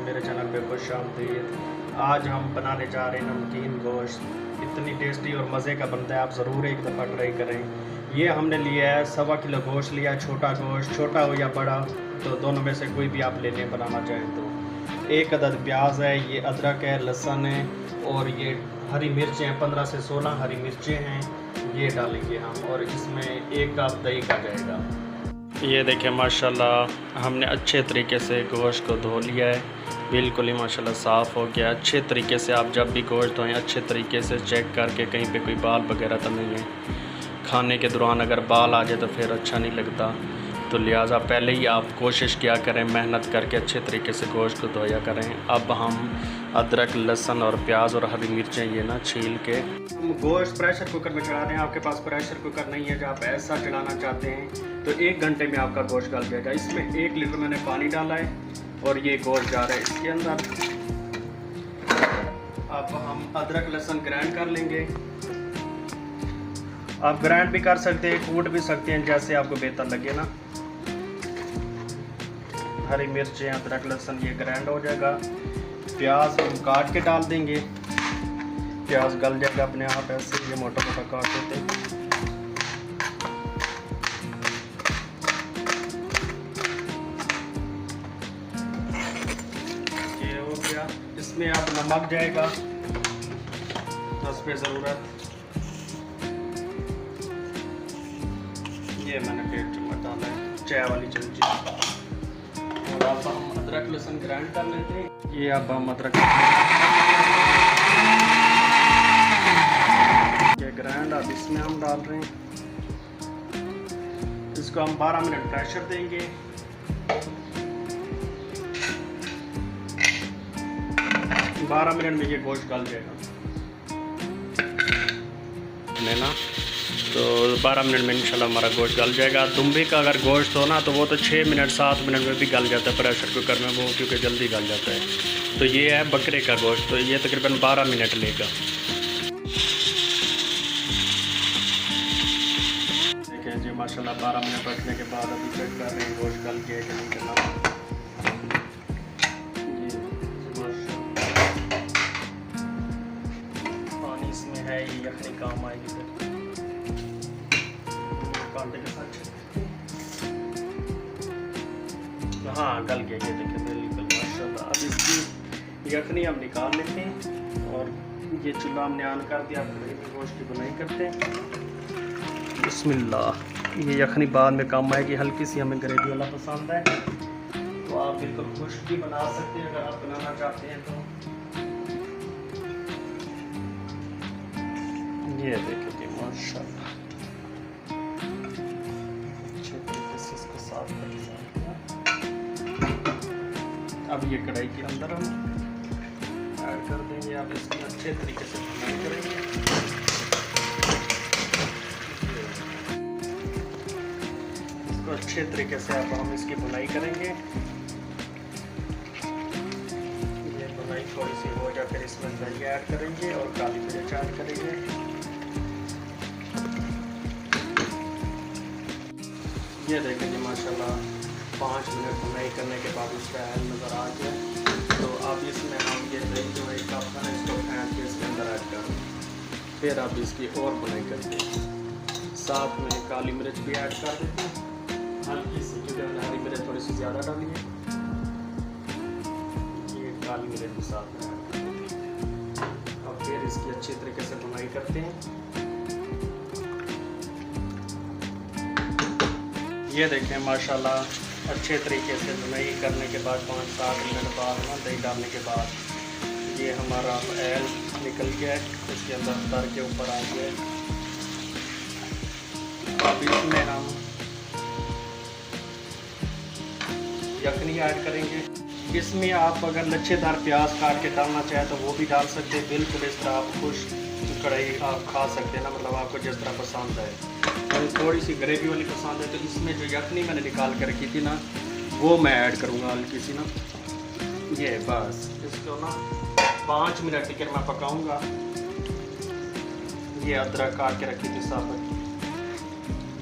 मेरे चैनल पे खुशामदीद। आज हम बनाने जा रहे हैं नमकीन गोश्त। इतनी टेस्टी और मज़े का बनता है, आप ज़रूर एक दफ़ा ट्राई करें। ये हमने लिया है 1.25 किलो गोश्त लिया है। छोटा गोश्त, छोटा हो या बड़ा, तो दोनों में से कोई भी आप ले लें बनाना चाहें तो। 1 अदद प्याज है, ये अदरक है, लहसुन है और ये हरी मिर्चें हैं। 15 से 16 हरी मिर्चें हैं, ये डालेंगे हम। और इसमें 1 कप दही का जाएगा। ये देखिए माशाल्लाह हमने अच्छे तरीके से गोश्त को धो लिया है, बिल्कुल ही माशाल्लाह साफ़ हो गया। अच्छे तरीके से आप जब भी गोश्त धोएं अच्छे तरीके से चेक करके, कहीं पे कोई बाल वगैरह तो नहीं है। खाने के दौरान अगर बाल आ जाए तो फिर अच्छा नहीं लगता, तो लिहाजा पहले ही आप कोशिश किया करें, मेहनत करके अच्छे तरीके से गोश्त को धोया करें। अब हम अदरक, लहसुन और प्याज और हरी मिर्चें ये ना छील के हम गोश्त प्रेशर कुकर में चढ़ा दें। आपके पास प्रेशर कुकर नहीं है, जब आप ऐसा चढ़ाना चाहते हैं तो 1 घंटे में आपका गोश्त गल जाएगा। इसमें 1 लीटर मैंने पानी डाला है और ये गोश्त जा रहा है इसके अंदर। अब हम अदरक लहसुन ग्राइंड कर लेंगे। आप ग्राइंड भी कर सकते हैं, कूट भी सकते हैं, जैसे आपको बेहतर लगे ना। हरी मिर्चें, अदरक लहसुन ये ग्राइंड हो जाएगा। प्याज हम काट के डाल देंगे, प्याज गल जाएगा अपने आप, ऐसे ये मोटा मोटा काट देते हैं। ये हो गया। इसमें आप नमक जाएगा 10 पे ज़रूरत। ये मैंने 1.5 चम्मच डाला है, चाय वाली चमची। और अब हम अदरक लहसुन ग्राइंड कर लेते हैं। ये अब हम अदरक ये ग्राइंड अब इसमें हम डाल रहे हैं। इसको हम 12 मिनट प्रेशर देंगे। बारह मिनट में ये गोश्त गल जाएगा ना, तो 12 मिनट में इंशाल्लाह हमारा गोश्त गल जाएगा। दुम्बे का अगर गोश्त हो ना तो वो तो 6 मिनट 7 मिनट में भी गल जाता है प्रेशर कुकर में, वो क्योंकि जल्दी गल जाता है। तो ये है बकरे का गोश्त, तो ये तकरीबन 12 मिनट लेगा। देखें जी माशाल्लाह 12 मिनट बचने के बाद अभी चेक कर रहे हैं गोश्त गल गया कि नहीं गला। पानी इसमें है, ये यखनी काम आएगी फिर कांटे के साथ। हाँ गल गया, ये देखिए बिल्कुल माशाल्लाह। अब इसकी यखनी हम निकाल लेते हैं और ये चूल्हा हमने ऑन कर दिया। गोश्त की बुनाई करते हैं। बिस्मिल्लाह। ये यखनी बाद में काम आएगी, हल्की सी हमें ग्रेवी वाला पसंद है, तो आप बिल्कुल खुश्क भी बना सकते हैं अगर आप बनाना चाहते हैं तो। ये देखिए माशाल्लाह अच्छे तरीके से इसको साफ कर लिया। अब ये कढ़ाई के अंदर हम ऐड कर देंगे। अब इसकी अच्छे तरीके से बुनाई करेंगे। इसको अच्छे तरीके से अब हम इसकी बुनाई करेंगे। ये बुनाई थोड़ी सी हो जाए फिर इसमें दही ऐड करेंगे और काली मिर्च ऐड करेंगे। ये देखेंगे माशाल्लाह 5 मिनट बुनाई करने के बाद इसका हैल नज़र आ गया। तो अब इसमें हम ये दही जो 1 कप का इसको फेंट के इसके अंदर ऐड कर दें। फिर अब इसकी और बुनाई करते हैं। साथ में काली मिर्च भी ऐड कर देते हैं, हल्की सी, क्योंकि मैंने हरी मिर्च थोड़ी सी ज़्यादा डाली है। ये काली मिर्च भी साथ में ऐड कर देते हैं। अब फिर इसकी अच्छी तरीके से बुनाई करते हैं। ये देखें माशाल्लाह अच्छे तरीके से बुनाई करने के बाद 5-7 मिनट बाद ना दही डालने के बाद ये हमारा ऑयल निकल गया है, इसके अंदर तर के ऊपर आ गया है। अब इसमें हम यखनी ऐड करेंगे। इसमें आप अगर लच्छेदार प्याज काट के डालना चाहें तो वो भी डाल सकते हैं। बिल्कुल इस तरह आप खुश कढ़ाई आप खा सकते हैं ना, मतलब आपको जिस तरह पसंद है। और थोड़ी सी ग्रेवी वाली पसंद है तो इसमें जो यखनी मैंने निकाल के रखी थी ना वो मैं ऐड करूँगा हल्की सी ना। ये बस इसको ना 5 मिनट तक मैं पकाऊंगा। ये अदरक काट के रखी थी साबुत।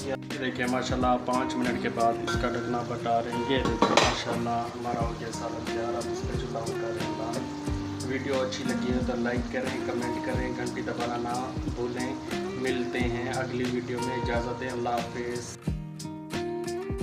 ये देखिए माशाल्लाह 5 मिनट के बाद इसका ढकना बटा रहे हैं। ये देखिए माशाल्लाह हमारा हो गया सालन तैयार। अब इसका चूल्हा वीडियो अच्छी लगी है तो लाइक करें, कमेंट करें, घंटी दबाना ना भूलें। मिलते हैं अगली वीडियो में, इजाज़त है, अल्लाह हाफिज़।